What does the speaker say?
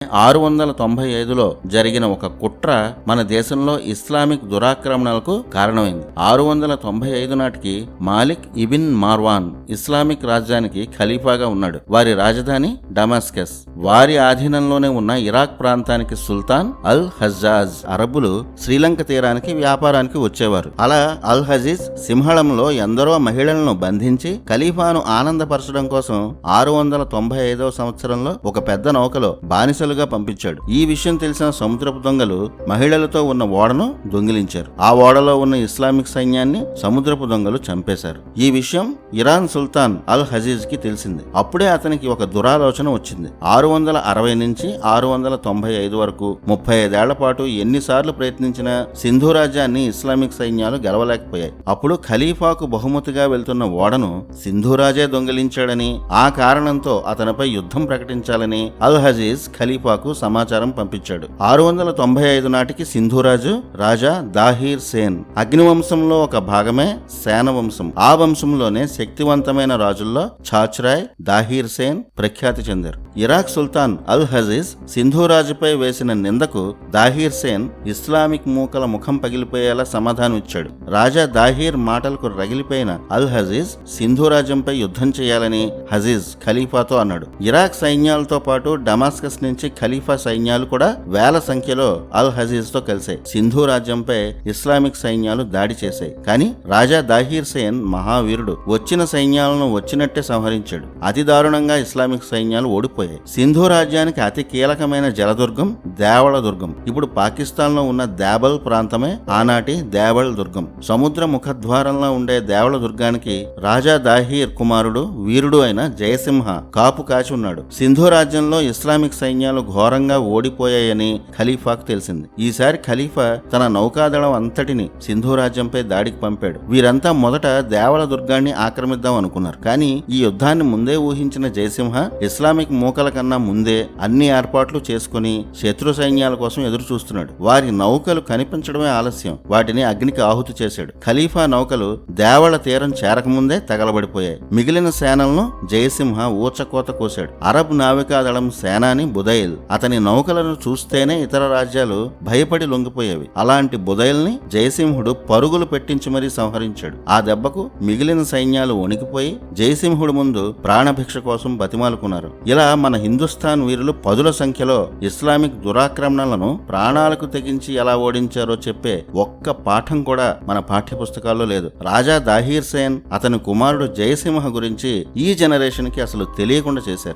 695లో జరిగిన ఒక కుట్ర మన దేశంలో ఇస్లామిక్ దురాక్రమణలకు కారణమైంది. 695 నాటికి మాలిక్ ఇబిన్ మార్వాన్ ఇస్లామిక్ రాజ్యానికి ఖలీఫాగా ఉన్నాడు. వారి రాజధాని డమాస్కస్. వారి ఆధీనంలోనే ఉన్న ఇరాక్ ప్రాంతానికి సుల్తాన్ అల్ హజ్జాజ్. అరబ్బులు శ్రీలంక తీరానికి వ్యాపారానికి వచ్చేవారు. అలా అల్ హజీజ్ సింహళంలో ఎందరో మహిళలను బంధించి ఖలీఫాను ఆనందపరచడం కోసం 695వ సంవత్సరంలో ఒక పెద్ద నౌకలో బానిసలుగా పంపించాడు. ఈ విషయం తెలిసిన సముద్రపు దొంగలు మహిళలతో ఉన్న ఓడను దొంగిలించారు. ఆ ఓడలో ఉన్న ఇస్లామిక్ సైన్యాన్ని సముద్రపు దొంగలు చంపేశారు. ఈ విషయం ఇరాన్ సుల్తాన్ అల్ హజీజ్ కి తెలిసింది. అప్పుడే అతనికి ఒక దురాలోచన వచ్చింది. 660 నుంచి 695 వరకు 35 ఏళ్ల పాటు ఎన్నిసార్లు ప్రయత్నించినా సింధు రాజ్యాన్ని ఇస్లామిక్ సైన్యాలు గెలవలేకపోయాయి. అప్పుడు ఖలీఫాకు బహుమతిగా వెళ్తున్న ఓడను సింధు రాజే దొంగిలించాడని, ఆ కారణంతో అతనిపై యుద్ధం ప్రకటించాలని అల్ హజీజ్ ఖలీఫాకు సమాచారం పంపించాడు. 695 నాటికి సింధురాజు రాజా దాహీర్ సేన్ అగ్నివంశంలో ఒక భాగమే సేన వంశం. ఆ వంశంలోనే శక్తివంతమైన రాజుల్లో ఛాచ్రాయ్, దాహీర్ సేన్ ప్రఖ్యాతి చెందారు. ఇరాక్ సుల్తాన్ అల్ హజీజ్ సింధురాజుపై వేసిన నిందకు దాహీర్ సేన్ ఇస్లామిక్ మూకల ముఖం పగిలిపోయేలా సమాధానం ఇచ్చాడు. రాజా దాహీర్ మాటలకు రగిలిపోయిన అల్ హజీజ్ సింధు రాజ్యంపై యుద్ధం చేయాలని హజీజ్ ఖలీఫాతో అన్నాడు. ఇరాక్ సైన్యాలతో పాటు డమాస్కస్ నుంచి ఖలీఫా సైన్యాలు కూడా వేల సంఖ్యలో అల్ హజీజ్ తో కలిశాయి. సింధు రాజ్యంపై ఇస్లామిక్ సైన్యాలు దాడి చేశాయి. కానీ రాజా దాహీర్ సేన్ మహావీరుడు. వచ్చిన సైన్యాలను వచ్చినట్టే సంహరించాడు. అతి దారుణంగా ఇస్లామిక్ సైన్యాలు ఓడిపోయాయి. సింధు రాజ్యానికి అతి కీలకమైన జలదుర్గం దేవళ దుర్గం. ఇప్పుడు పాకిస్తాన్ లో ఉన్న దేబల్ ప్రాంతమే ఆనాటి దేవళ్ దుర్గం. సముద్ర ముఖద్వారంలో ఉండే దేవళ దుర్గానికి రాజా దాహీర్ కుమారుడు వీరుడు అయిన జయసింహ కాపు కాచి ఉన్నాడు. సింధు రాజ్యంలో ఇస్లామిక్ సైన్యాలు ఘోరంగా ఓడిపోయాయని ఖలీఫాకు తెలిసింది. ఈసారి ఖలీఫా తన నౌకాదళం అంతటిని సింధు రాజ్యంపై దాడికి పంపాడు. వీరంతా మొదట దేవళ దుర్గాన్ని ఆక్రమిద్దాం అనుకున్నారు. కానీ ఈ యుద్ధాన్ని ముందే ఊహించిన జయసింహ ఇస్లామిక్ మూకల కన్నా ముందే అన్ని ఏర్పాట్లు చేసుకుని శత్రు సైన్యాల కోసం ఎదురు చూస్తున్నాడు. వారి నౌకలు కనిపించడమే ఆలస్యం. వాటిని అగ్నికి ఆహుతి చేశాడు. ఖలీఫా నౌకలు దేవళ తీరం చేరకముందే తగలబడిపోయాయి. మిగిలిన సేనలను జయసింహ ఊచకోత కోశాడు. అరబ్ నావికాదళం సేనాని బుదైల్ అతని నౌకలను చూస్తేనే ఇతర రాజ్యాలు భయపడి లొంగిపోయేవి. అలాంటి బుదైల్ని జయసింహుడు పరుగులు పెట్టించి మరీ సంహరించాడు. ఆ దెబ్బకు మిగిలిన సైన్యాలు వణికిపోయి జయసింహుడు ముందు ప్రాణభిక్ష కోసం బతిమాలుకున్నారు. ఇలా మన హిందుస్థాన్ వీరులు పదుల సంఖ్యలో ఇస్లామిక్ దురాక్రమణలను ప్రాణాలకు తెగించి ఎలా ఓడించారో చెప్పే ఒక్క పాఠం కూడా మన పాఠ్య పుస్తకాల్లో లేదు. రాజా దాహీర్ సేన్ అతని కుమారుడు జయసింహ గురించి ఈ జనరేషన్ కి అసలు తెలియకుండా చేశారు.